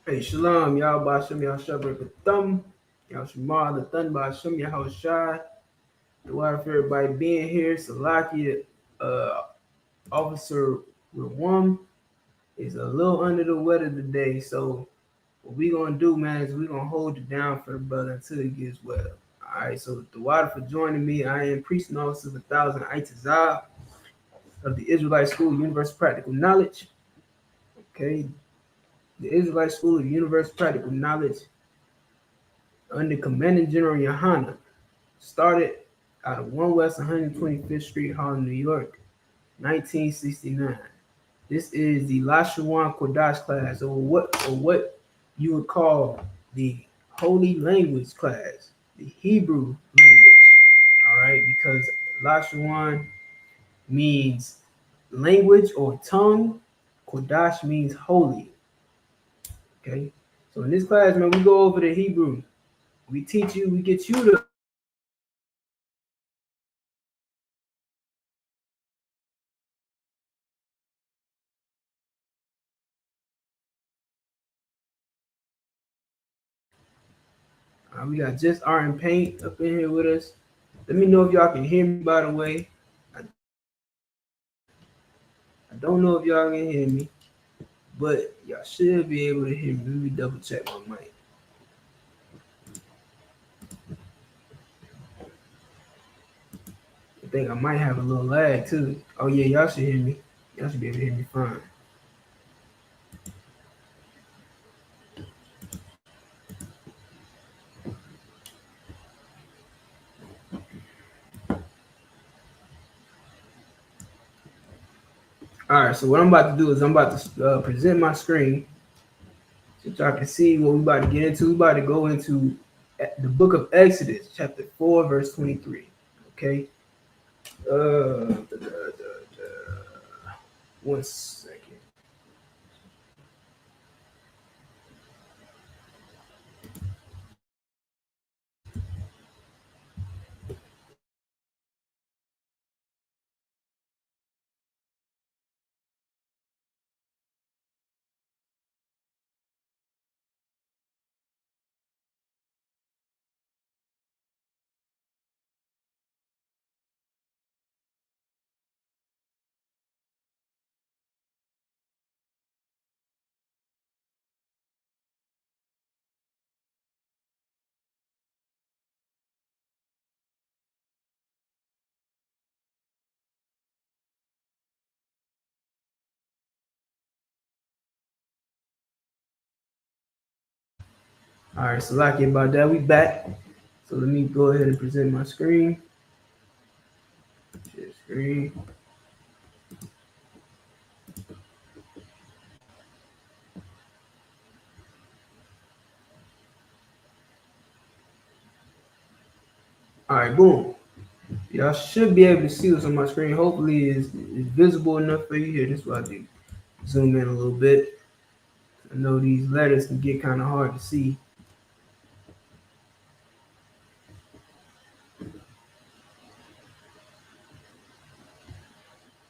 Hey, Shalom, y'all Bashim, y'all Shabbat the Thumb, y'all Shamar, the Thun Bashim, y'all Shai. The water for everybody being here. Salaki, uh, Officer Rawam is a little under the weather today. So, what we gonna do, man, is we gonna hold it down for the brother until he gets well. All right, so the water for joining me, I am Priest and Officer of 1,000 Itazah of the Israelite School of Universal Practical Knowledge. Okay, the Israelite School of Universal Practical Knowledge under Commanding General Yohana started out of 1 West 125th Street, Harlem, New York, 1969. This is the Lashawan Qadash class, or what you would call the Holy Language class, the Hebrew language. All right, because Lashawan means language or tongue, Qadash means holy. Okay, so in this class, man, we go over the Hebrew. We teach you, we get you to we got just art and paint up in here with us. Let me know if y'all can hear me, by the way. I don't know if y'all can hear me, but y'all should be able to hear me. Let me double check my mic. I think I might have a little lag too. Oh yeah, y'all should hear me. Y'all should be able to hear me fine. All right, so what I'm about to do is I'm about to present my screen so y'all can see what we're about to get into. We're about to go into the book of Exodus, chapter 4, verse 23. Okay. Uh, 1 second. All right, so like about that, we back. So let me go ahead and present my screen. Share screen. All right, boom. Y'all should be able to see what's on my screen. Hopefully, it's visible enough for you here. This is what I do. Zoom in a little bit. I know these letters can get kind of hard to see.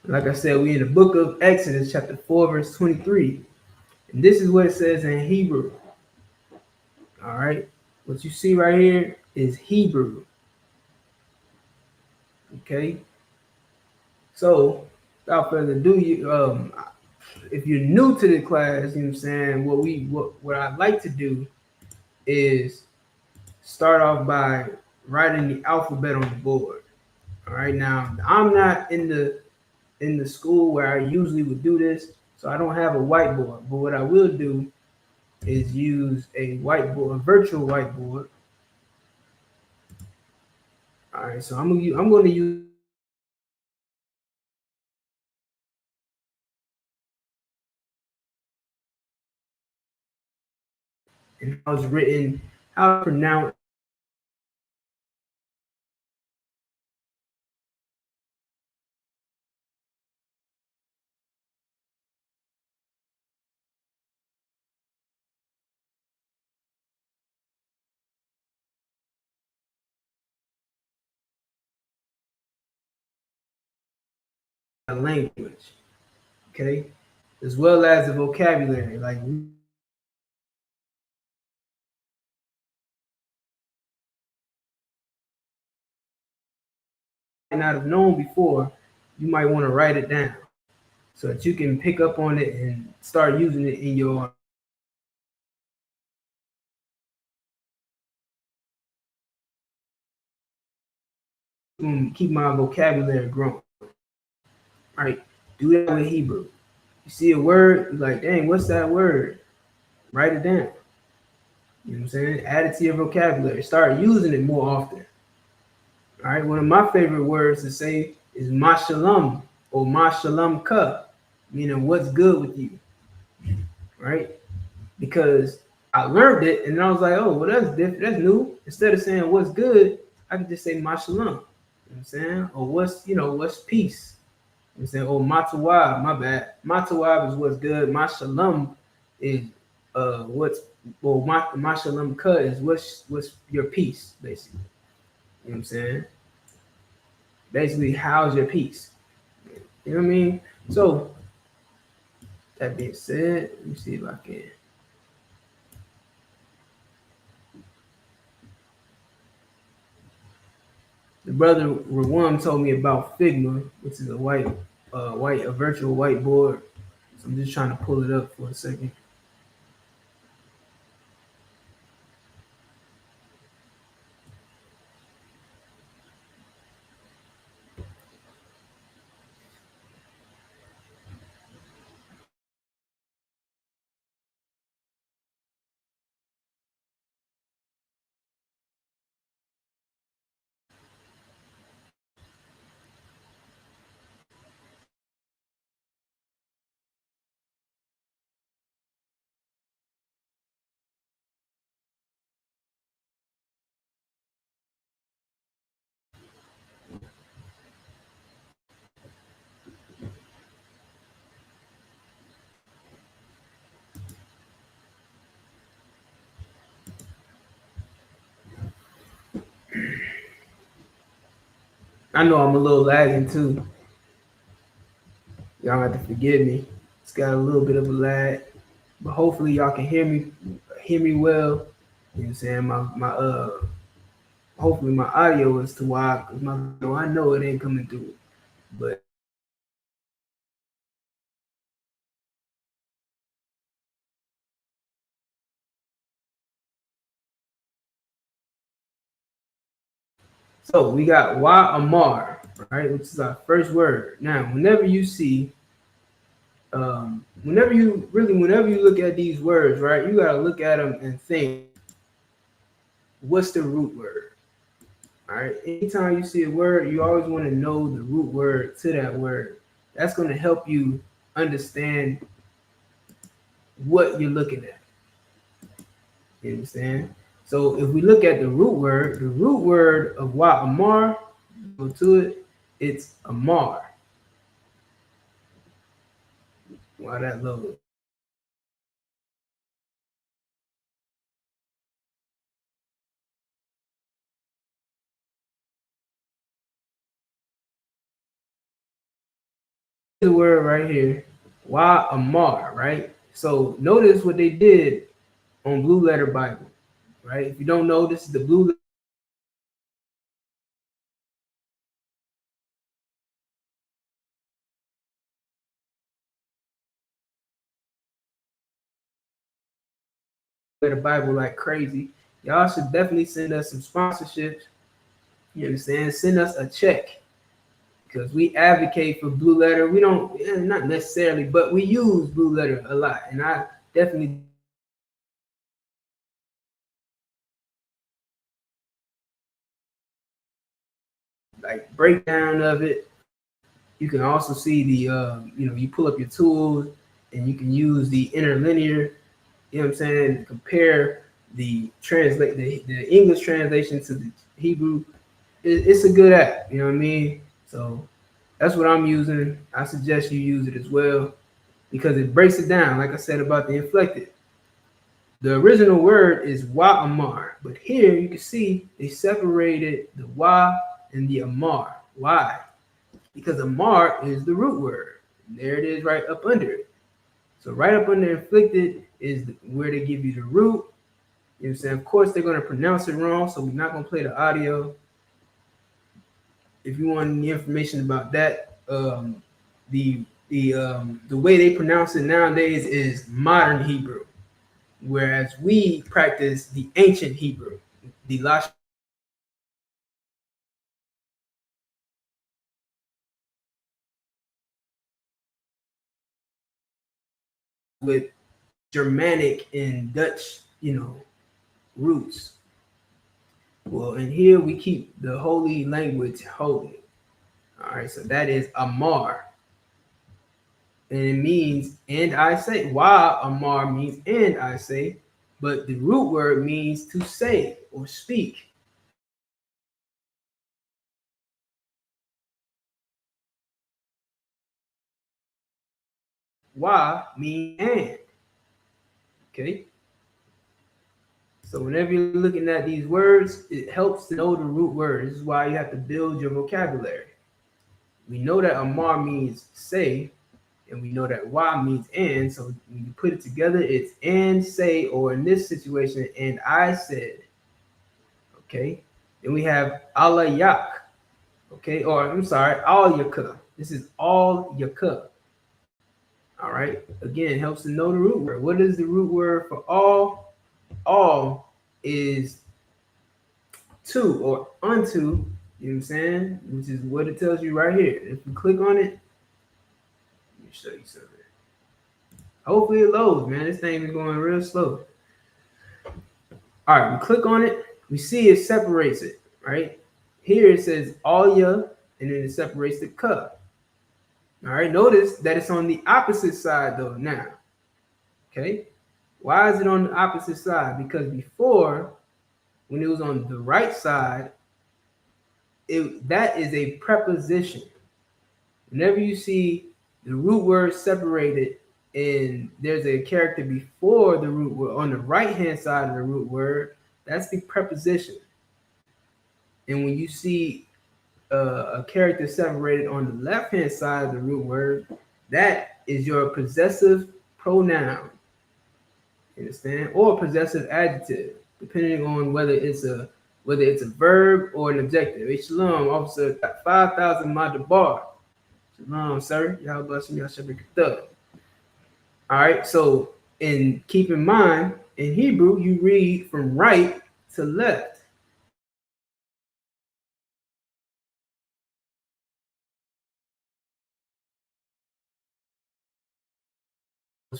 Like I said, we in the book of Exodus, chapter 4, verse 23. And this is what it says in Hebrew. All right. What you see right here is Hebrew. Okay. So, without further ado, if you're new to the class, you know what I'm saying, what I'd like to do is start off by writing the alphabet on the board. All right. Now, I'm not in the school where I usually would do this, so I don't have a whiteboard. But what I will do is use a whiteboard, a virtual whiteboard. All right, so I'm going to use, and how it's written, how it's pronounced. Language, okay, as well as the vocabulary. Like not have known before, you might want to write it down so that you can pick up on it and start using it in your keep my vocabulary growing. Right? Do that with Hebrew. You see a word, you're like, dang, what's that word? Write it down. You know what I'm saying? Add it to your vocabulary. Start using it more often. All right. One of my favorite words to say is mashalom or mashalom ka, meaning what's good with you. Right? Because I learned it and I was like, oh, well, that's different. That's new. Instead of saying what's good, I can just say mashalom. You know what I'm saying? Or what's peace? You know what I'm saying? Oh, matawab, my bad. Matawab is what's good. Mashalom is what's well, mashalom ka is what's your peace, basically. You know what I'm saying? Basically, how's your peace? You know what I mean? So that being said, let me see if I can. The brother Rawam told me about Figma, which is a virtual whiteboard. So I'm just trying to pull it up for a second. I know I'm a little lagging too. Y'all have to forgive me. It's got a little bit of a lag, but hopefully y'all can hear me well. You know what I'm saying? My hopefully my audio is too wide because I know it ain't coming through. But so we got Wa Amar, right, which is our first word. Now, whenever you see whenever you look at these words, right, you got to look at them and think, what's the root word? All right. Anytime you see a word, you always want to know the root word to that word. That's going to help you understand what you're looking at. You understand? So if we look at the root word of Wa Amar, go to it, it's Amar. Why that logo? The word right here, Wa Amar, right? So notice what they did on Blue Letter Bible, right? If you don't know, this is the Blue Letter Bible like crazy. Y'all should definitely send us some sponsorships. You understand? Send us a check because we advocate for Blue Letter. We don't, not necessarily, but we use Blue Letter a lot, and I definitely like breakdown of it. You can also see the you pull up your tools and you can use the interlinear, you know what I'm saying, compare the English translation to the Hebrew. It's a good app, you know what I mean? So that's what I'm using. I suggest you use it as well because it breaks it down, like I said about the inflected. The original word is Wa Amar, but here you can see they separated the Wa and the Amar. Why? Because Amar is the root word. There it is right up under it. So right up under inflicted is where they give you the root. You know what I'm saying? Of course, they're going to pronounce it wrong, so we're not going to play the audio. You know if you want any information about that, the way they pronounce it nowadays is modern Hebrew, whereas we practice the ancient Hebrew, the Lashawan, with Germanic and Dutch, roots. Well, in here we keep the holy language holy. All right, so that is Amar. And it means, and I say. Why Amar means, and I say, but the root word means to say or speak. Why means and. Okay. So whenever you're looking at these words, it helps to know the root word. This is why you have to build your vocabulary. We know that Amar means say, and we know that why means and. So when you put it together, it's and say, or in this situation, and I said. Okay. Then we have Allah Yak. Okay, or I'm sorry, all Yaka. This is all Yaka. All right. Again, helps to know the root word. What is the root word for all? All is to or unto, you know what I'm saying? Which is what it tells you right here. If you click on it, let me show you something. Hopefully it loads, man. This thing is going real slow. All right, we click on it. We see it separates it, right? Here it says all ya, and then it separates the ka. All right, notice that it's on the opposite side though now. Okay, why is it on the opposite side? Because before, when it was on the right side, that is a preposition. Whenever you see the root word separated and there's a character before the root word on the right hand side of the root word, that's the preposition. And when you see a character separated on the left hand side of the root word, that is your possessive pronoun. You understand? Or possessive adjective, depending on whether it's a verb or an adjective. Hey, shalom, officer, 5,000 madabar. Shalom, sir. Y'all bless me. Y'all should be good. All right. So, and keep in mind, in Hebrew, you read from right to left.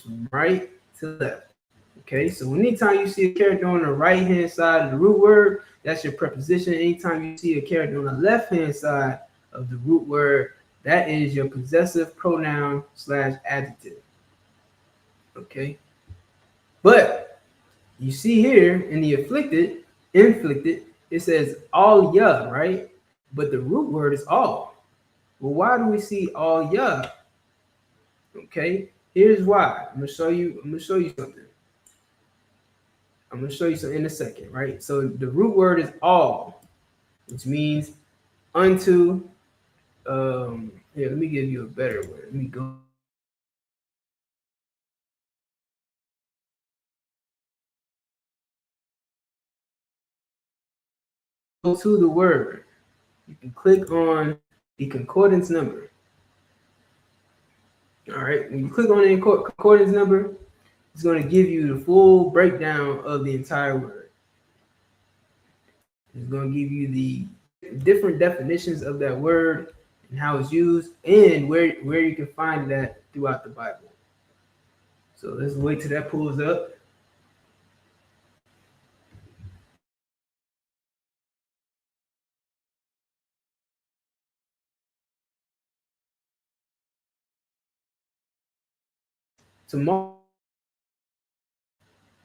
From right to left. Okay, so anytime you see a character on the right hand side of the root word, that's your preposition. Anytime you see a character on the left hand side of the root word, that is your possessive pronoun / adjective. Okay, but you see here in the inflicted, it says all ya, right? But the root word is all. Well, why do we see all ya? Okay, here's why. I'm gonna show you something. I'm going to show you some in a second, right? So the root word is all, which means unto. Here, let me give you a better one. Let me go to the word. You can click on the concordance number. All right. When you click on the concordance number, it's going to give you the full breakdown of the entire word. It's going to give you the different definitions of that word and how it's used and where you can find that throughout the Bible. So let's wait till that pulls up. Tomorrow,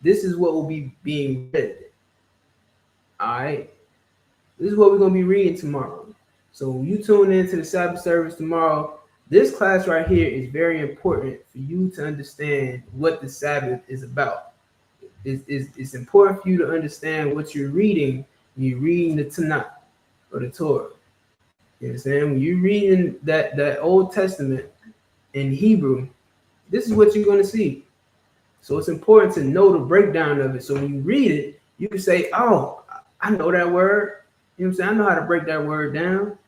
this is what will be being read. All right. This is what we're going to be reading tomorrow. So when you tune into the Sabbath service tomorrow, this class right here is very important for you to understand what the Sabbath is about. It's important for you to understand what you're reading when you're reading the Tanakh or the Torah. You understand? When you're reading that Old Testament in Hebrew, this is what you're going to see. So it's important to know the breakdown of it. So when you read it, you can say, oh, I know that word. You know what I'm saying? I know how to break that word down.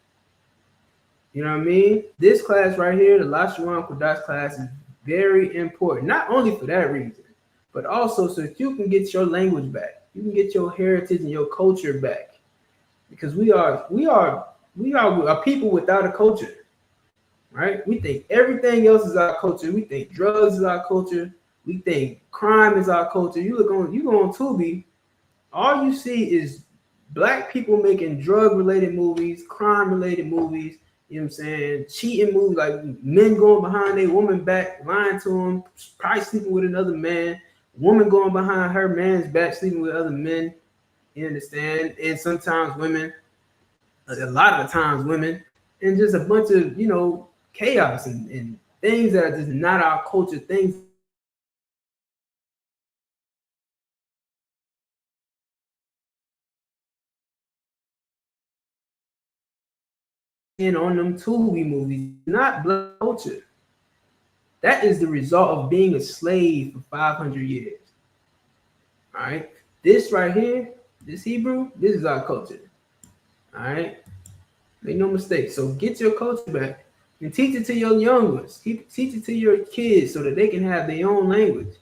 You know what I mean? This class right here, the Lashawan Qadash class, is very important. Not only for that reason, but also so that you can get your language back. You can get your heritage and your culture back. Because we are a people without a culture. Right? We think everything else is our culture. We think drugs is our culture. We think crime is our culture. You go on Tubi, all you see is black people making drug-related movies, crime-related movies, you know what I'm saying, cheating movies, like men going behind a woman back, lying to them, probably sleeping with another man, woman going behind her man's back, sleeping with other men, you understand? And sometimes women, a lot of the times women, and just a bunch of, chaos and things that are just not our culture, things in on them Tubi movies, not black culture. That is the result of being a slave for 500 years. All right. This right here, this Hebrew, this is our culture. All right. Make no mistake. So get your culture back and teach it to your young ones. Teach it to your kids so that they can have their own language.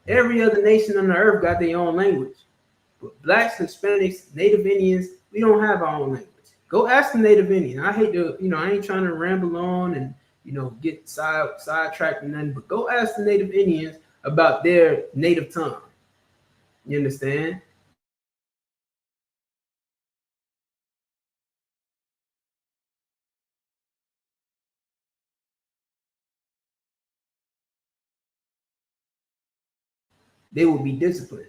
Every other nation on the earth got their own language. But blacks, Hispanics, Native Indians, we don't have our own language. Go ask the Native Indian. I hate to, I ain't trying to ramble on and, get sidetracked and nothing, but go ask the Native Indians about their native tongue. You understand? They will be disciplined.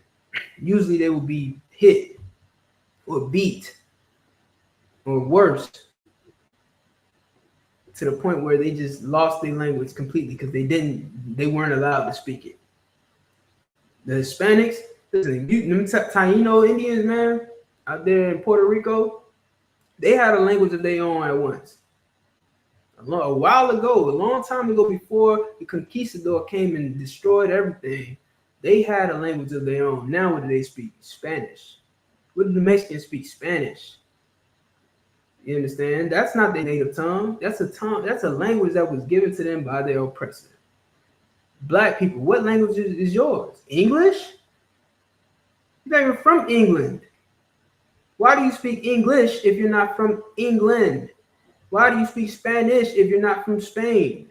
Usually they will be hit or beat or worse, to the point where they just lost their language completely because they weren't allowed to speak it. The Hispanics, listen, Taino Indians, man, out there in Puerto Rico, they had a language of their own at once. A while ago, a long time ago, before the conquistador came and destroyed everything, they had a language of their own. Now what do they speak? Spanish. What do the Mexicans speak? Spanish. You understand? That's not their native tongue. That's a language that was given to them by their oppressor. Black people, what language is yours? English? You're not even from England. Why do you speak English if you're not from England? Why do you speak Spanish if you're not from Spain?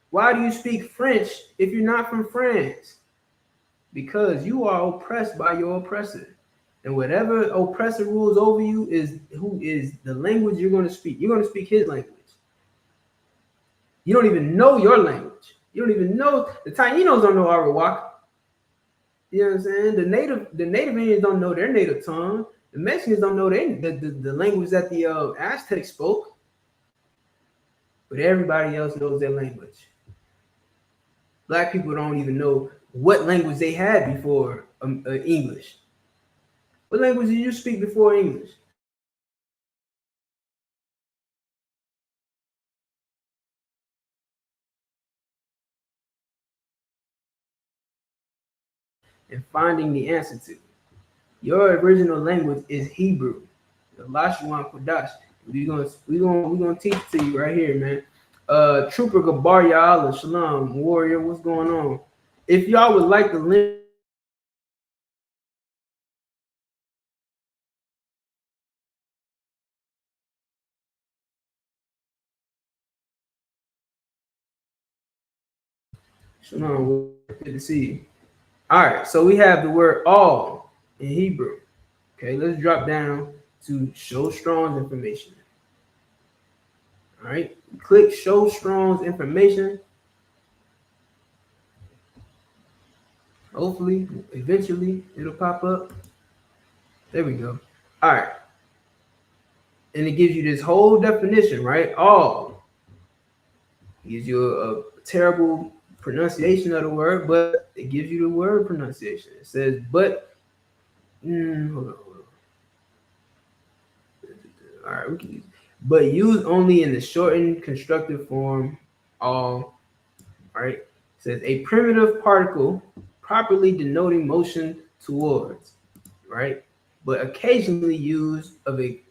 Why do you speak French if you're not from France? Because you are oppressed by your oppressor. And whatever oppressor rules over you is who is the language you're going to speak. You're going to speak his language. You don't even know your language. You don't even know. The Tainos don't know Arawak. You know what I'm saying? The native Indians don't know their native tongue. The Mexicans don't know the language that the Aztecs spoke. But everybody else knows their language. Black people don't even know what language they had before English. What language did you speak before English? And finding the answer to. Your original language is Hebrew, the Lashawan Qadash. We're gonna teach it to you right here, man. Trooper Gabar Ya'ala, Shalom, warrior, what's going on? If y'all would like the link. Shalom, good to see you. All right, so we have the word all in Hebrew. Okay, let's drop down to show Strong's information. All right, click show Strong's information. Hopefully, eventually, it'll pop up. There we go. All right. And it gives you this whole definition, right? All. It gives you a terrible pronunciation of the word, but it gives you the word pronunciation. It says, but, hold on. All right, we can use, but used only in the shortened constructive form, all right? It says a primitive particle properly denoting motion towards, right? But occasionally used of a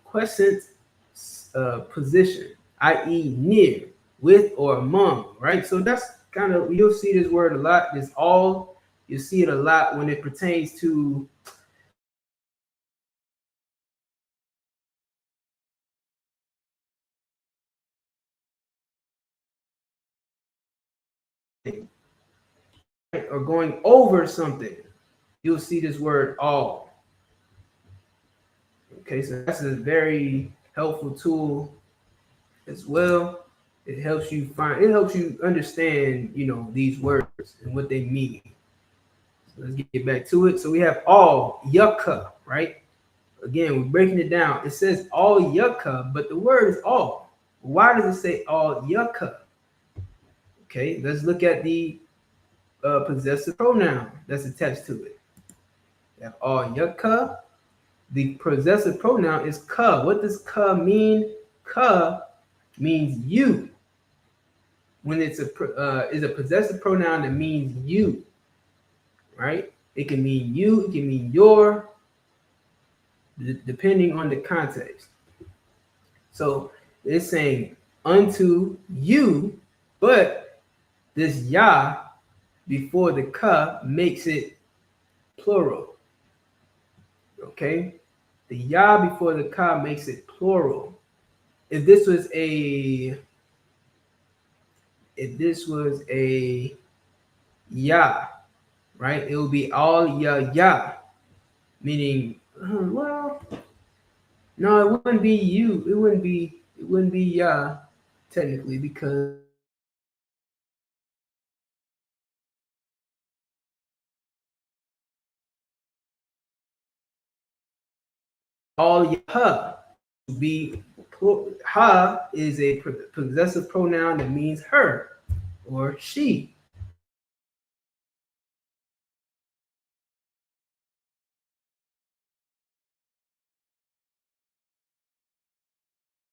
quiescent position, i.e., near, with, or among, right? So that's kind of, you'll see this word a lot. This all, you see it a lot when it pertains to or going over something. You'll see this word all. Okay, so that's a very helpful tool as well. It helps you understand, these words and what they mean. So let's get back to it. So we have all yucca, right? Again, we're breaking it down. It says all yucca, but the word is all. Why does it say all yucca? Okay, let's look at the possessive pronoun that's attached to it. We have all yucca. The possessive pronoun is ka. What does ka mean? Ka means you. When it's is a possessive pronoun that means you, right? It can mean you, it can mean your, depending on the context. So it's saying unto you, but this ya before the ka makes it plural. Okay? The ya before the ka makes it plural. If this was a ya, right? It would be all ya, meaning, well, no, it wouldn't be you. It wouldn't be ya technically, because all ya would be, ha is a possessive pronoun that means her or she.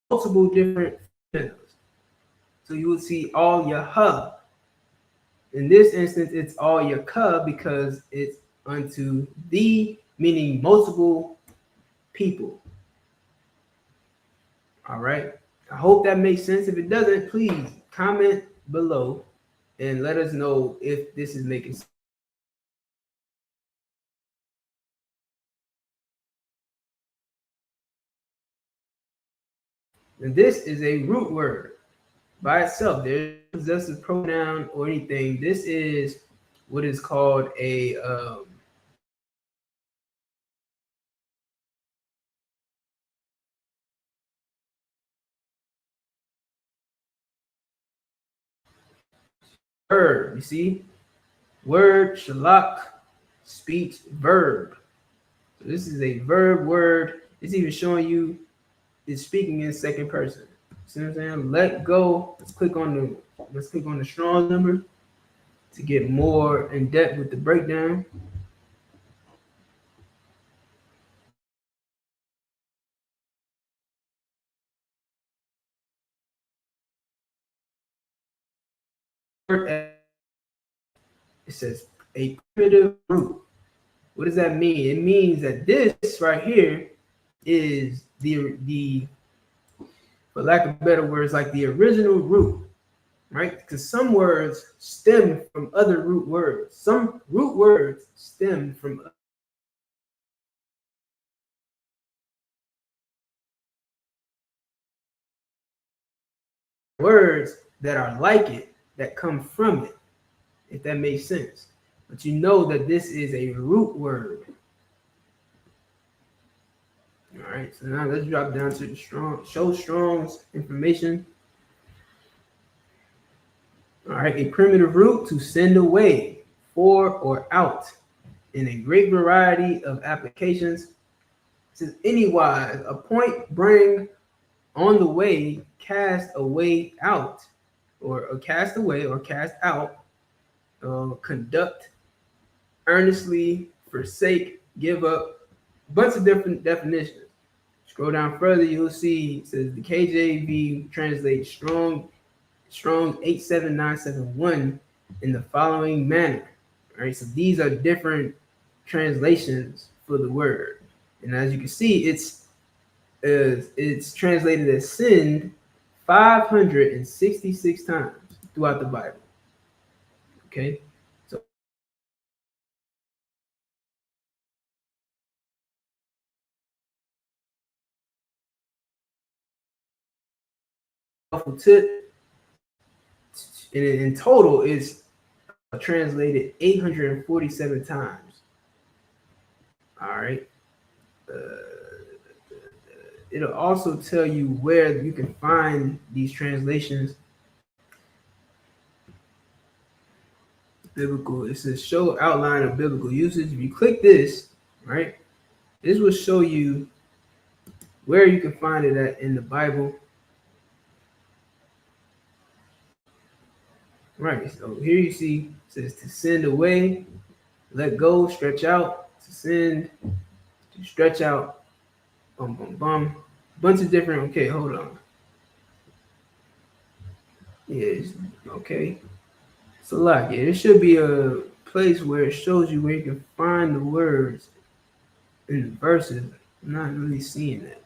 Multiple different females. So you would see all yaha. In this instance, it's all yaka because it's unto thee, meaning multiple people. All right. I hope that makes sense. If it doesn't, please comment below and let us know if this is making sense. And this is a root word by itself. There's no possessive pronoun or anything. This is what is called a verb. You see, word, shalak, speech, verb. So this is a verb word. It's even showing you it's speaking in second person. See what I'm saying? Let go. Let's click on the strong number to get more in depth with the breakdown. It says a primitive root. What does that mean? It means that this right here is the for lack of better words, like the original root, right? Because some words stem from other root words. Some root words stem from words that are like it, that come from it, if that makes sense. But you know that this is a root word. All right, so now let's drop down to the show Strong's information. All right, a primitive root to send away, for, or out in a great variety of applications. It says anywise, appoint, bring, on the way, cast away out, or cast away or cast out, conduct, earnestly, forsake, give up, a bunch of different definitions. Scroll down further, you'll see it says the KJV translates Strong 87971 in the following manner. All right, so these are different translations for the word, and as you can see, it's is it's translated as sinned 566 times throughout the Bible. Okay, so tip, and in total is translated 847 times. All right. It'll also tell you where you can find these translations. Biblical. It says show outline of biblical usage. If you click this, right, this will show you where you can find it at in the Bible. Right. So here you see it says to send away, let go, stretch out, to send, to stretch out, bum bum bum. Bunch of different. Okay, hold on. Yes. Okay. So like, yeah, it should be a place where it shows you where you can find the words in the verses. I'm not really seeing that.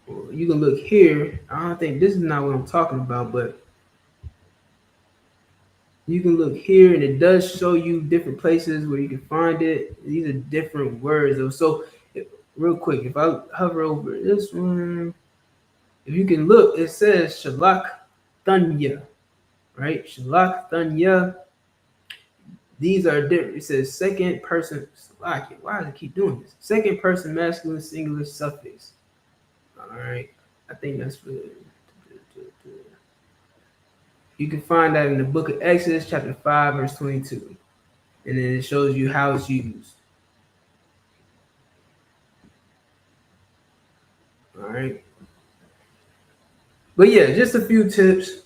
Well, you can look here. I don't think this is not what I'm talking about, but you can look here and it does show you different places where you can find it. These are different words though. So real quick, if I hover over this one, if you can look, it says Shalak Thanya, right? Shalak Thanya. These are different. It says second person. Why does it keep doing this? Second person masculine singular suffix. All right. I think that's for. You can find that in the book of Exodus, chapter 5, verse 22. And then it shows you how it's used. All right. But yeah, just a few tips.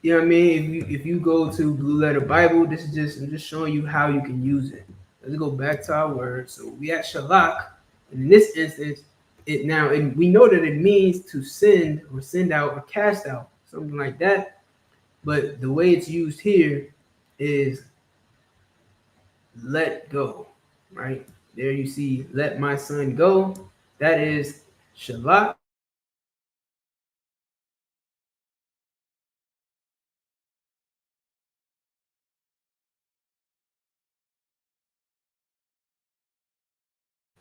You know what I mean? If you go to Blue Letter Bible, this is just I'm just showing you how you can use it. Let's go back to our word. So we at Shalak, and in this instance, we know that it means to send or send out or cast out, something like that. But the way it's used here is let go, right? There you see, let my son go. That is Shalak.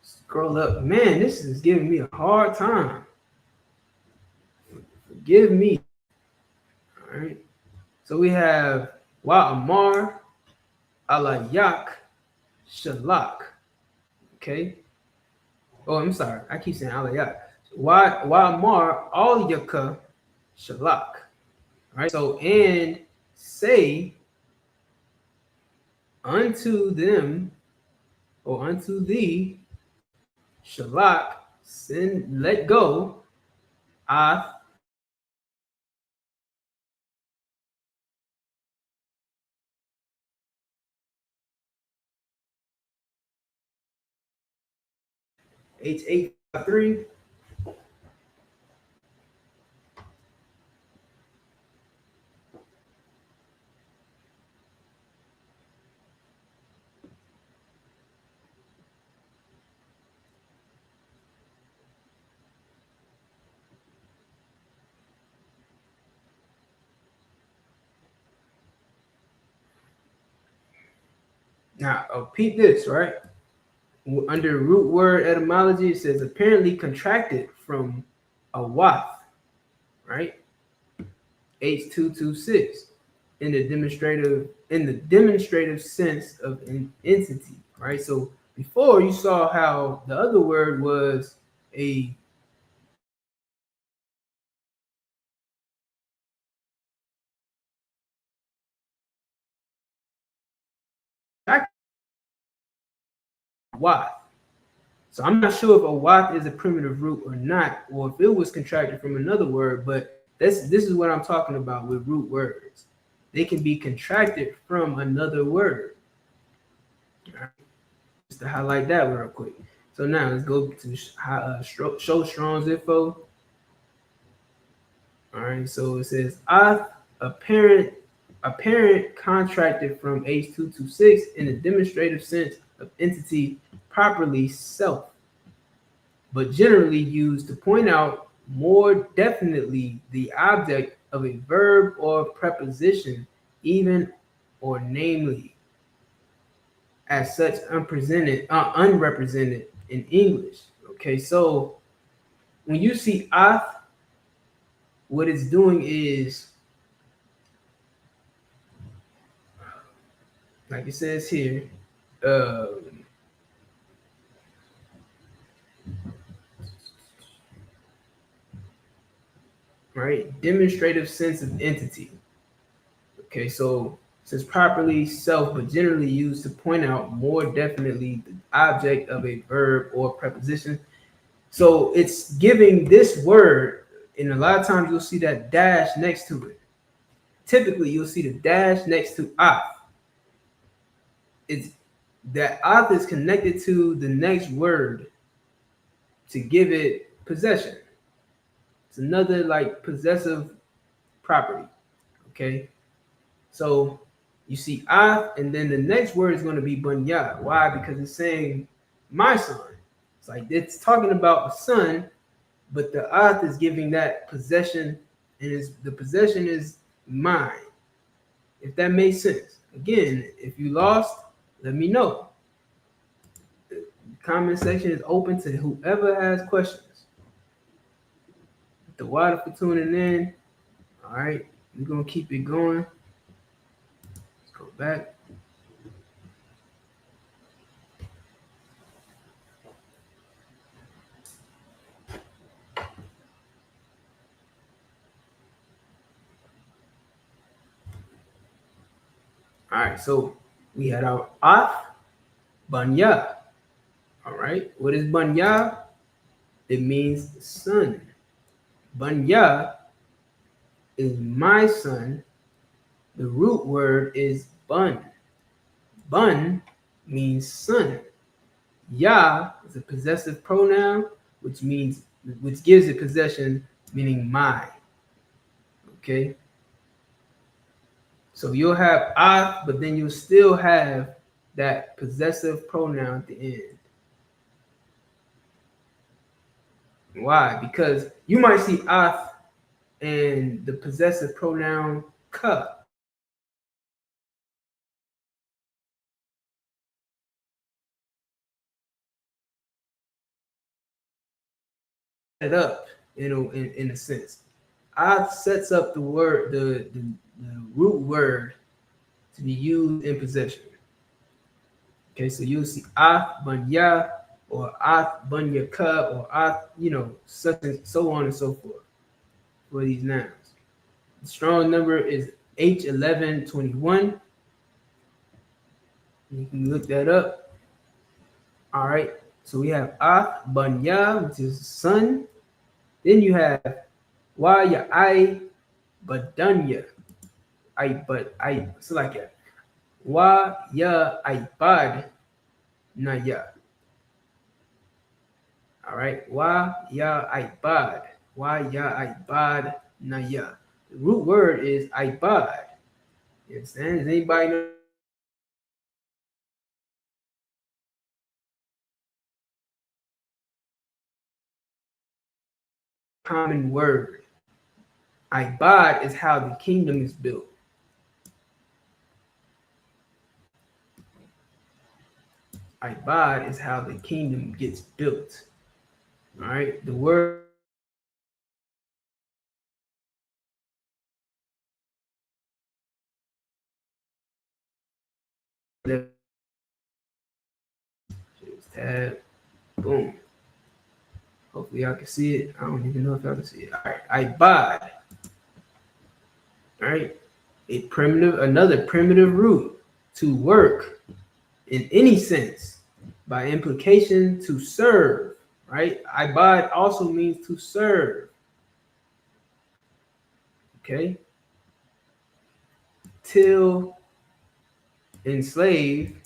Scroll up. Man, this is giving me a hard time. Forgive me. All right. So we have Wa'amar, Alayak, Shalak. Okay. Oh, I'm sorry. I keep saying Alayak. Wa'amar, Alyaka, Shalak. All right. So, and say unto them, or unto thee, Shalak, send, let go, Ath, H853. Now, repeat this, right? Under root word etymology, it says apparently contracted from a wath, right? H226 in the demonstrative sense of an entity, right? So before you saw how the other word was a wath. So I'm not sure if a wath is a primitive root or not, or if it was contracted from another word, but this is what I'm talking about with root words. They can be contracted from another word. All right. Just to highlight that real quick. So now let's go to show Strong's info. All right, so it says apparent a parent contracted from age 2 to 6 in a demonstrative sense of entity, properly self, but generally used to point out more definitely the object of a verb or preposition, even or namely, as such unrepresented in English. Okay, so when you see ath, what it's doing is, like it says here, right, demonstrative sense of entity. Okay, so since properly self, but generally used to point out more definitely the object of a verb or preposition. So it's giving this word, and a lot of times you'll see that dash next to it. Typically, you'll see the dash next to ath. It's that ath is connected to the next word to give it possession. It's another like possessive property. Okay, so you see ath, and then the next word is going to be bunya. Why? Because it's saying my son. It's like it's talking about a son, but the ath is giving that possession, and the possession is mine. If that makes sense. Again, if you lost, let me know. The comment section is open to whoever has questions. The water for tuning in. All right, we're gonna keep it going. Let's go back. All right, so we had our ath, banya. All right, what is banya? It means son. Banya is my son. The root word is bun. Bun means son. Ya is a possessive pronoun, which gives it possession, meaning my. Okay. So you'll have ath, but then you'll still have that possessive pronoun at the end. Why? Because you might see ath and the possessive pronoun ka. It up, in a sense. Ath sets up the word, the root word to be used in possession. Okay, so you'll see ath banya or ath banya ka or ath, such and so on and so forth for these nouns. The strong number is H1121. You can look that up. All right, so we have ath banya, which is son. Then you have wa ya I badunya. So like that. Wa ya I bad na ya. All right. Wa ya I bad. Wa ya I bad na ya. The root word is I bad. You understand? Does anybody know? Common word. Ibad is how the kingdom is built. Ibad is how the kingdom gets built. All right. The word tab. Boom. Hopefully y'all can see it. I don't even know if y'all can see it. All right. Ibad. All right. Another primitive root, to work in any sense, by implication, to serve, right? Ibad also means to serve. Okay. Till, enslave,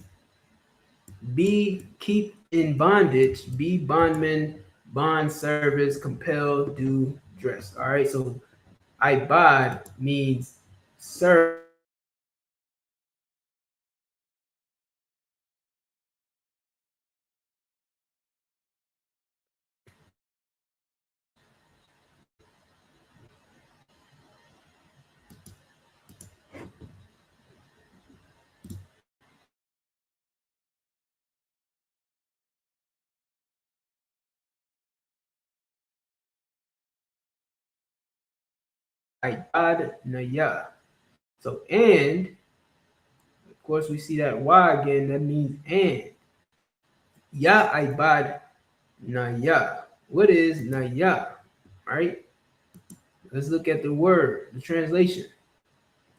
be, keep in bondage, be bondman, bond service, compel, do, dress. All right. So Ibad means serve. ibad naya. So and of course we see that y again, that means and. Ya ibad naya. What is naya? Right? Let's look at the word, the translation.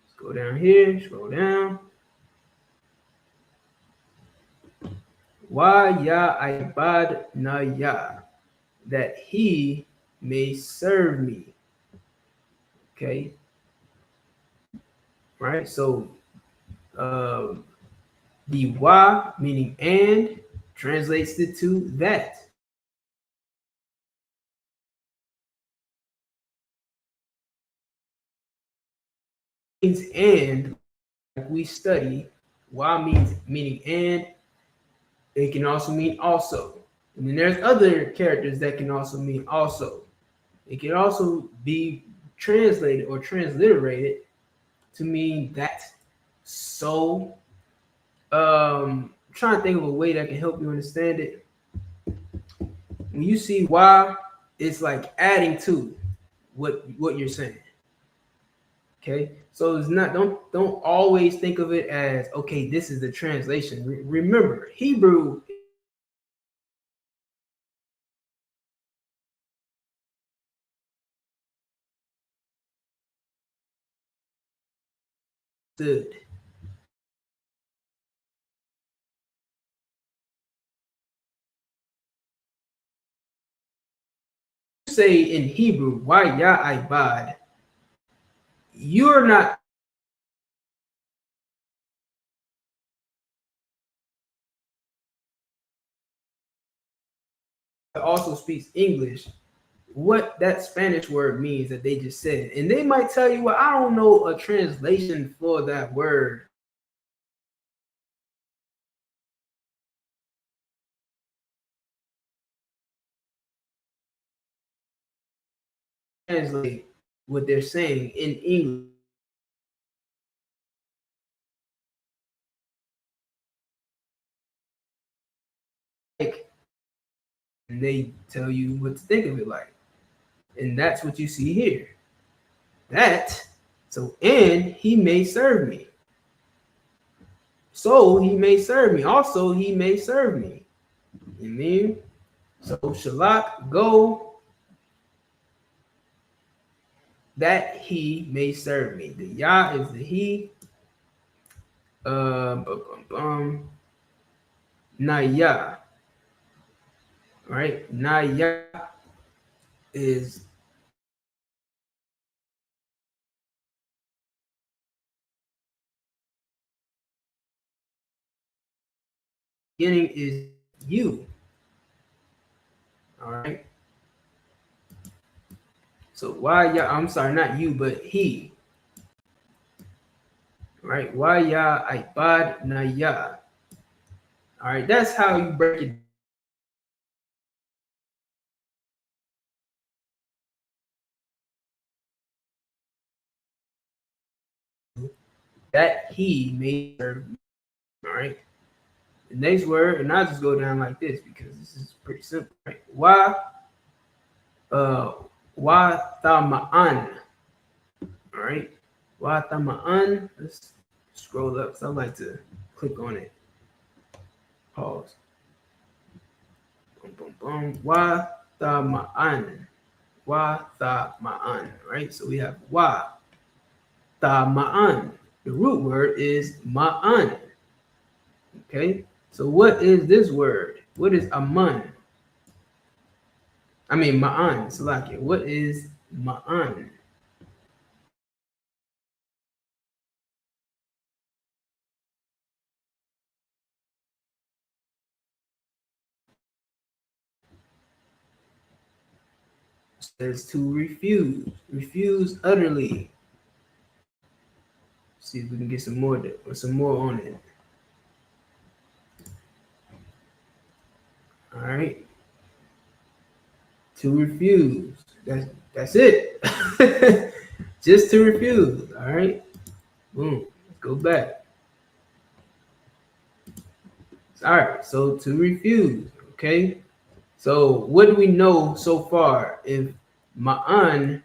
Let's go down here, scroll down. Wa ya ibad naya, that he may serve me. Okay, right? So the wa meaning and translates it to that. Means and, like we study, wa means meaning and. It can also mean also. And then there's other characters that can also mean also. It can also be translated or transliterated to mean that. So, trying to think of a way that can help you understand it. When you see why, it's like adding to what you're saying. Okay, so it's not, don't always think of it as okay. This is the translation. Remember, Hebrew stood. Say in Hebrew, why ya ibad, you're not also speaks English, what that Spanish word means that they just said. And they might tell you, well, I don't know a translation for that word. Translate what they're saying in English. And they tell you what to think of it like. And that's what you see here. That, so, and he may serve me. So he may serve me. Also, he may serve me. You mean? So Shalak, go that he may serve me. The Yah is the he. Naya. Right? Naya is beginning is you. All right. So why ya? I'm sorry, not you, but he. Right? Why ya ibad naya. All right, that's how you break it. That he may serve me. All right. The next word, and I'll just go down like this because this is pretty simple. Right? Uh, wa tama'an. All right. Wa tama'an. Let's scroll up. So I like to click on it. Pause. Boom, boom, boom. Wa tama'an. Wa tama'an. Right. So we have wa tama'an. The root word is ma'an. Okay. So what is this word? What is aman? I mean ma'an. Salaki. What is ma'an? Says to refuse. Refuse utterly. See if we can get some more on it. All right. To refuse. That's it. Just to refuse. All right. Boom. Let's go back. All right. So to refuse. Okay. So what do we know so far? If ma'an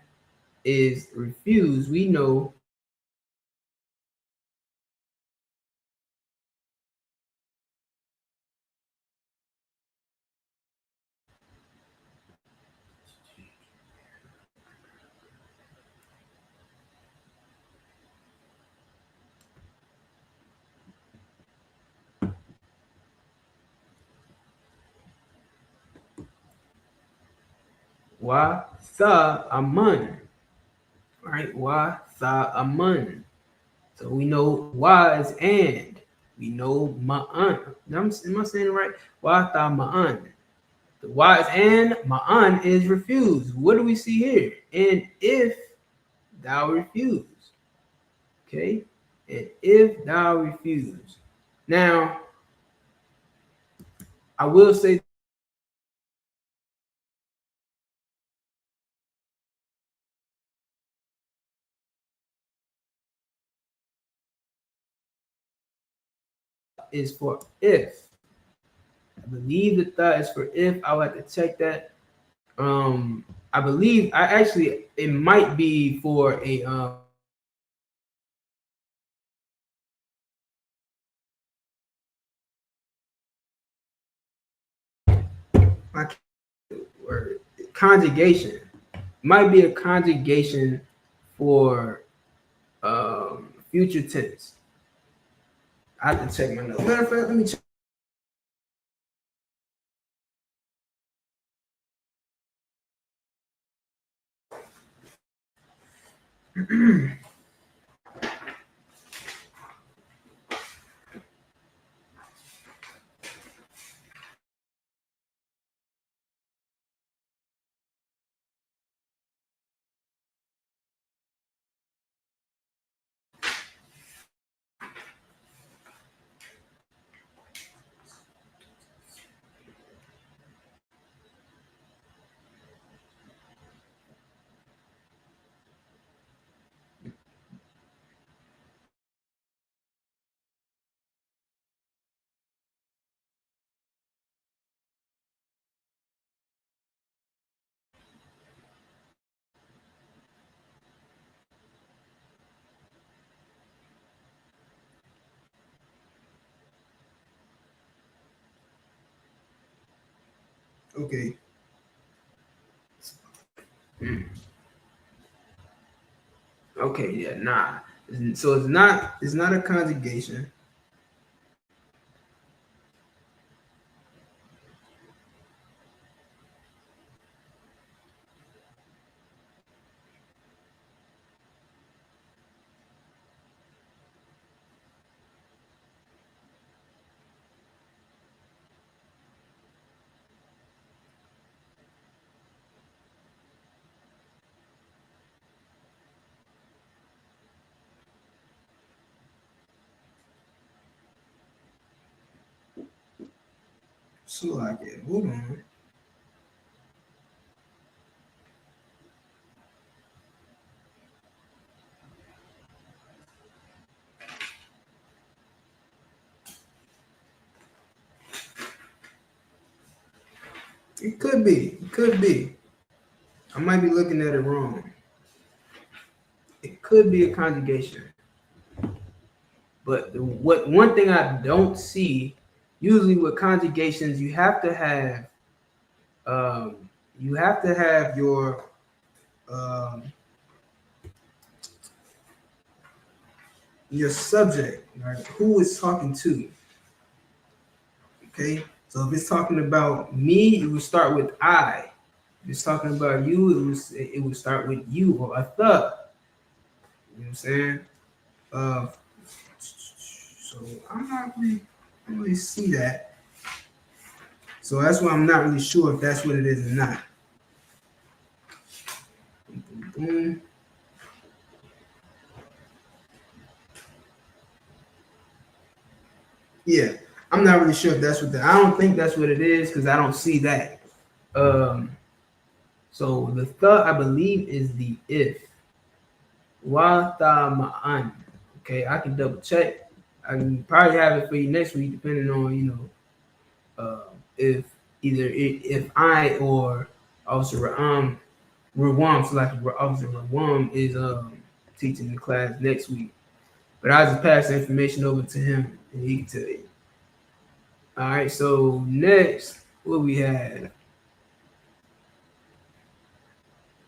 is refused, we know wa sa aman, right? Wa sa aman. So we know wa is and. We know ma'an. Am I saying it right? Wa ta ma'an. The wa is and, ma'an is refused. What do we see here? And if thou refuse. Okay? And if thou refuse. Now, I will say is for if. I believe the thought is for if. I'll have to check that. I believe I actually it might be for a or conjugation. Might be a conjugation for future tense. I have to check my notes. Matter of fact, let me check. Okay. Okay, yeah, nah. So it's not a conjugation. So like it. Hold on. It could be. It could be. I might be looking at it wrong. It could be a conjugation. But what one thing I don't see, usually with conjugations, you have to have um, your subject, right? Who is talking to? Okay, so if it's talking about me, it would start with I. If it's talking about you, it would start with you or a the. You know what I'm saying? Uh, so I don't really see that. So that's why I'm not really sure if that's what it is or not. Boom. Yeah, I'm not really sure if that's what I don't think that's what it is because I don't see that. Um, so the I believe is the if. Wa ta ma'an. Okay, I can double check. I can probably have it for you next week, depending on if either if I or Officer Rawam, so like Officer Rawam is teaching the class next week. But I'll just pass the information over to him and he can tell you. All right, so next, what we had?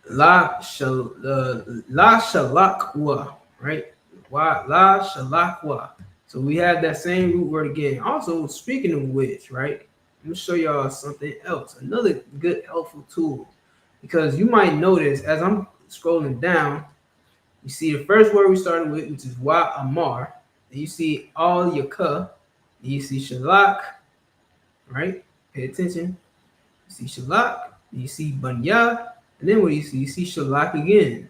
La Shalakwa, right? La Shalakwa. So we have that same root word again. Also, speaking of which, right? I'm gonna show y'all something else, another good helpful tool, because you might notice as I'm scrolling down, you see the first word we started with, which is wa amar. Then you see all yaka. Then you see shalak, right? Pay attention. You see shalak. Then you see banya. And then what do you see? You see shalak again.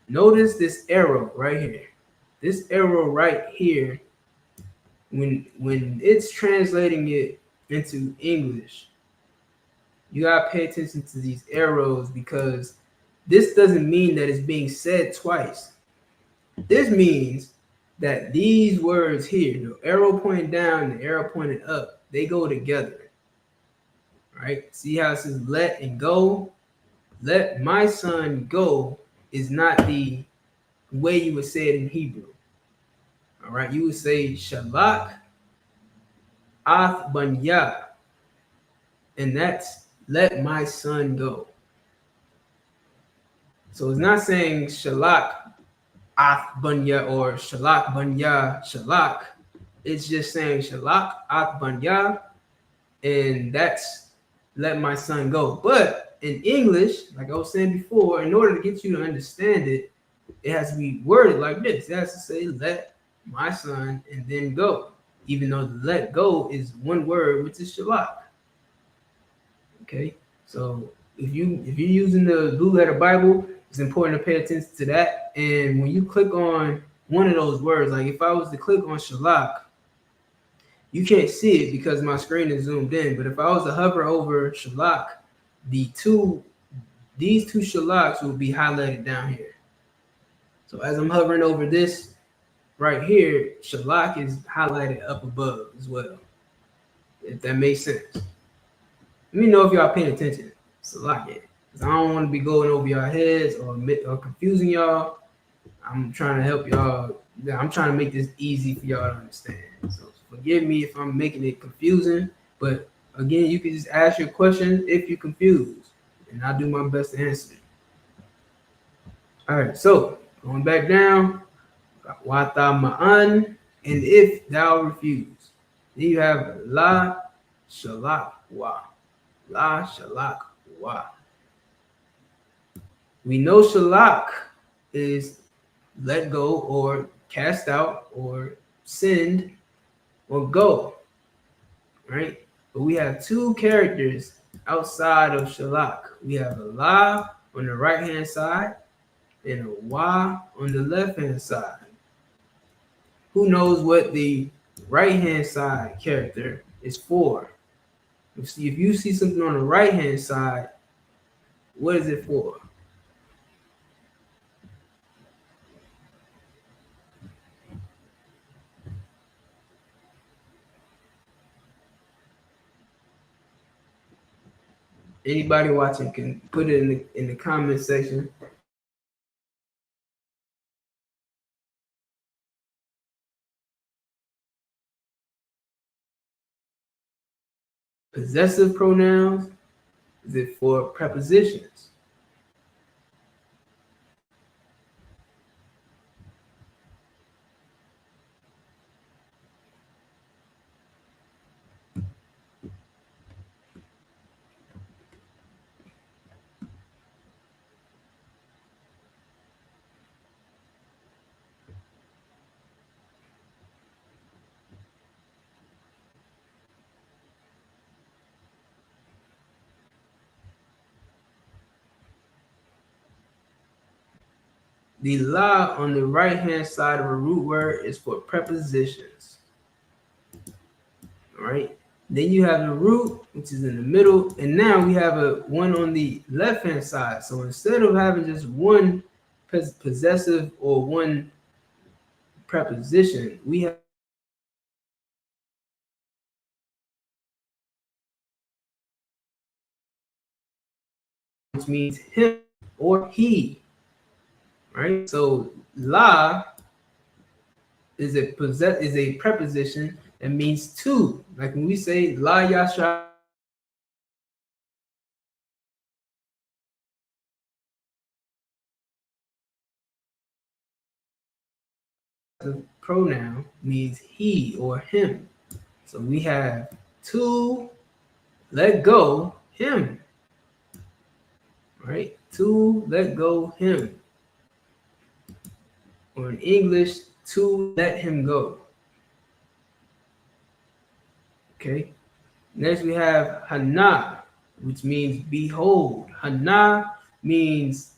Notice this arrow right here. This arrow right here, when it's translating it into English, you gotta pay attention to these arrows because this doesn't mean that it's being said twice. This means that these words here, the arrow pointing down, the arrow pointing up, they go together. Right? See how it says let and go? Let my son go is not the way you would say it in Hebrew. All right, you would say Shalak Ath Banya, and that's let my son go. So it's not saying Shalak Ath Banya or Shalak Banya Shalak. It's just saying Shalak Ath Banya, and that's let my son go. But in English, like I was saying before, in order to get you to understand it, it has to be worded like this. It has to say let my son and then go, even though the let go is one word, which is shalak. Okay, so if you're using the Blue Letter Bible, it's important to pay attention to that. And when you click on one of those words, like if I was to click on shalak, you can't see it because my screen is zoomed in. But if I was to hover over shalak, these two shalaks will be highlighted down here. So as I'm hovering over this right here, shalak is highlighted up above as well. If that makes sense. Let me know if y'all paying attention. Shalak it. I don't want to be going over y'all heads or confusing y'all. I'm trying to help y'all. I'm trying to make this easy for y'all to understand. So forgive me if I'm making it confusing. But again, you can just ask your question if you're confused, and I'll do my best to answer it. All right, so going back down, wata ma'an, and if thou refuse. Then you have la shalak wa. La shalak wa. We know shalak is let go or cast out or send or go, right? But we have two characters outside of shalak. We have a la on the right hand side and a wa on the left hand side. Who knows what the right hand side character is for? If you see something on the right hand side, what is it for? Anybody watching can put it in the comment section. Possessive pronouns? Is it for prepositions? The la on the right hand side of a root word is for prepositions. All right. Then you have the root, which is in the middle, and now we have a one on the left hand side. So instead of having just one possessive or one preposition, we have which means him or he, right? So la is a preposition that means to. Like when we say la yasha, the pronoun means he or him. So we have to let go him, right? To let go him. Or in English, to let him go. Okay. Next we have hana, which means behold. Hana means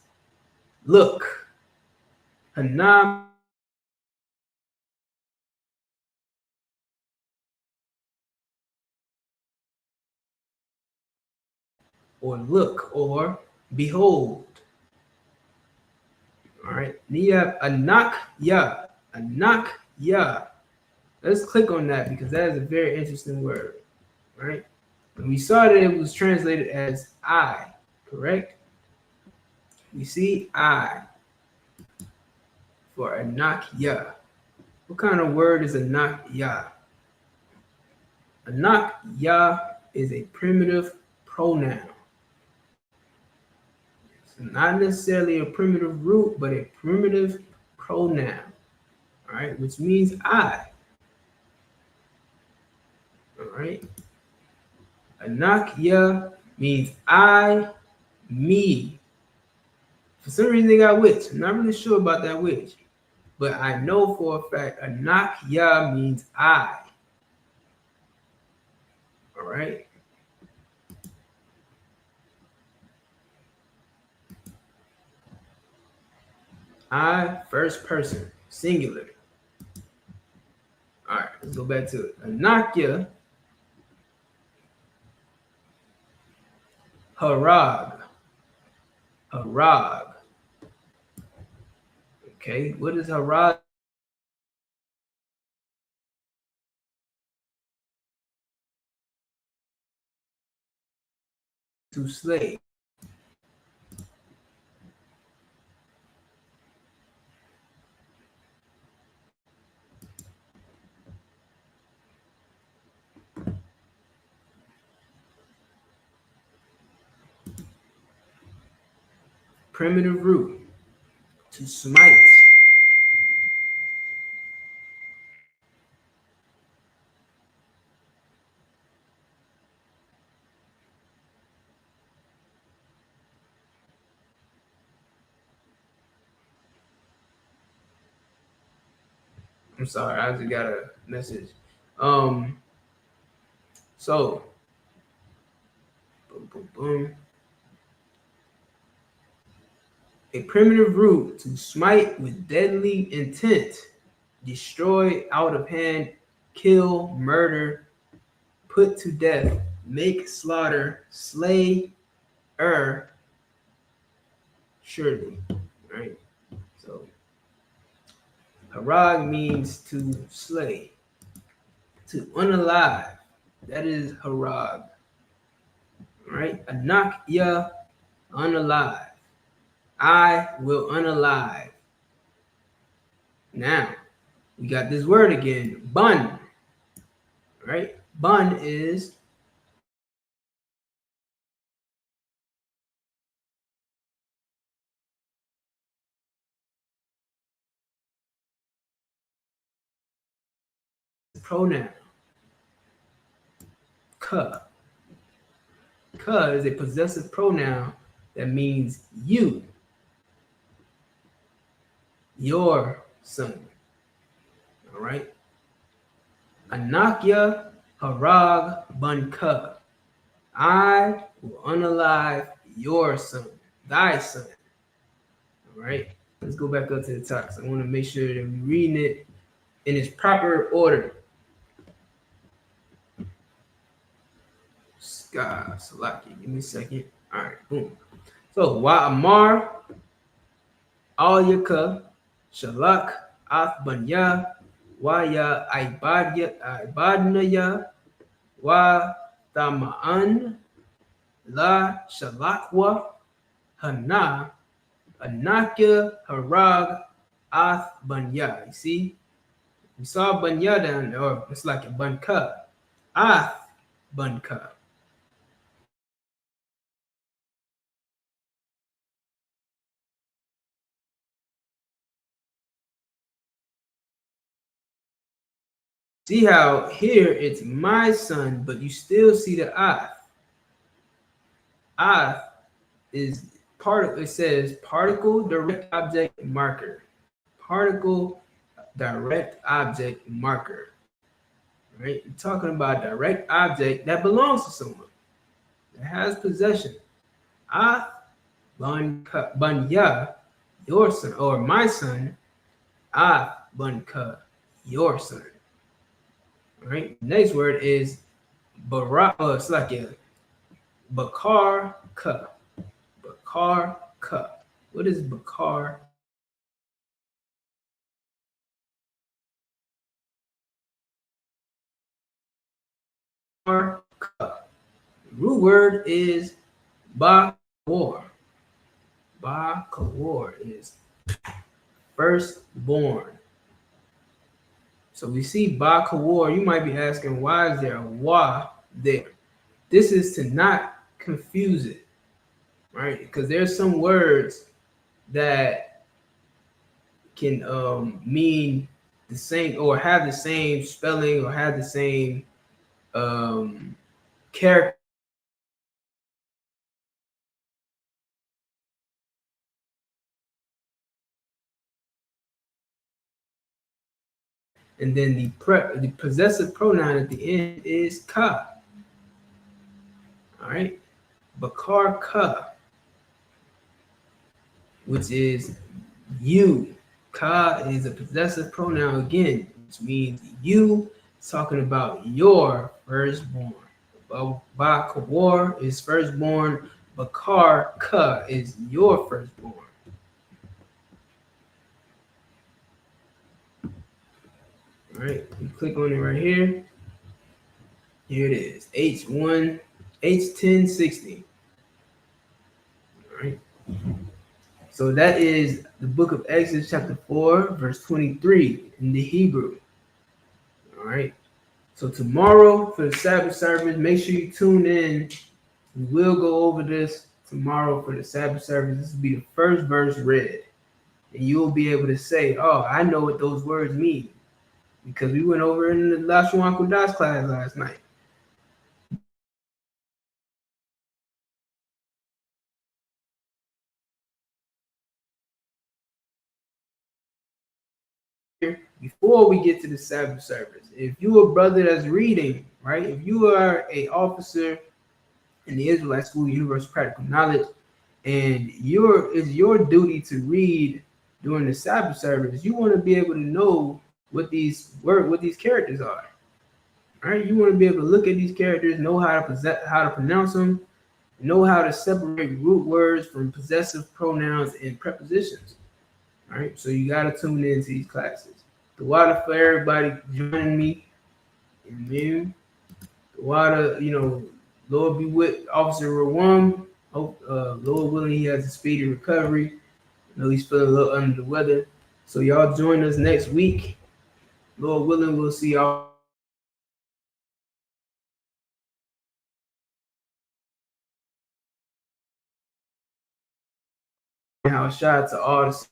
look. Hana or look or behold. All right. Then you have anak ya. Anak ya. Let's click on that because that is a very interesting word. Right. And we saw that it was translated as I, correct? We see I for anak ya. What kind of word is anak ya? Anak ya is a primitive pronoun. So not necessarily a primitive root, but a primitive pronoun. All right, which means I. All right. Anak ya means I, me. For some reason they got which. I'm not really sure about that which. But I know for a fact anak ya means I. All right. I, first person, singular. All right, let's go back to it. Anakya, harag, harag. Okay, what is harag? To slay. Primitive root, to smite. I'm sorry, I just got a message. So, boom, boom, boom. A primitive root to smite with deadly intent, destroy, out of hand, kill, murder, put to death, make, slaughter, slay, surely, right? So, harag means to slay, to unalive. That is harag, right? Anak ya, unalive. I will unalive. Now, we got this word again, bun, right? Bun is pronoun. Ka. Ka is a possessive pronoun that means you, your son. All right. Anakya harag banka. I will unalive your son, thy son. All right. Let's go back up to the top. So I want to make sure that we're reading it in its proper order. God, Salaki, give me a second. All right, boom. So, wa amar al yaka shalak athbanya wa ya ibadnaya wa tama'an la shalakwa Hana, Anakia, Harag, Ath, Banya. You see? We saw Banya down there, or it's like a Bunka. Ath, Bunka. See how here it's my son, but you still see the Ath. Ath is it says particle direct object marker. Particle direct object marker. Right? You're talking about direct object that belongs to someone, that has possession. Ah, Banya, your son, or my son. Ah, Bunka, your son. All right. Next word is Barak. Oh, it's like a Bakar Ka. Bakar Ka. What is Bakar? Ka. The root word is Ba-Kawar. Ba-Kawar is firstborn. So we see Ba-Kawar. You might be asking, why is there a wa there? This is to not confuse it, right? Because there's some words that can mean the same, or have the same spelling, or have the same character. And then the possessive pronoun at the end is ka. All right, Bakar ka, which is you. Ka is a possessive pronoun again, which means you. It's talking about your firstborn. Ba-Kawar is firstborn. Bakar ka is your firstborn. All right, you click on it right here. Here it is, H1, H1060. All right. So that is the book of Exodus, chapter 4, verse 23 in the Hebrew. All right. So tomorrow for the Sabbath service, make sure you tune in. We will go over this tomorrow for the Sabbath service. This will be the first verse read. And you will be able to say, oh, I know what those words mean. Because we went over in the Lashawan Qadash class last night. Before we get to the Sabbath service, if you're a brother that's reading, right? If you are a officer in the Israelite School of Universal Practical Knowledge, and it's your duty to read during the Sabbath service, you want to be able to know what these characters are. Right? You want to be able to look at these characters, know how to pronounce them, know how to separate root words from possessive pronouns and prepositions. All right, so you got to tune into these classes. The water for everybody joining me. Amen. The water, Lord be with Officer Rawam. Hope, Lord willing, he has a speedy recovery. I know he's feeling a little under the weather. So y'all join us next week. Lord willing, we'll see y'all. How shout out to all the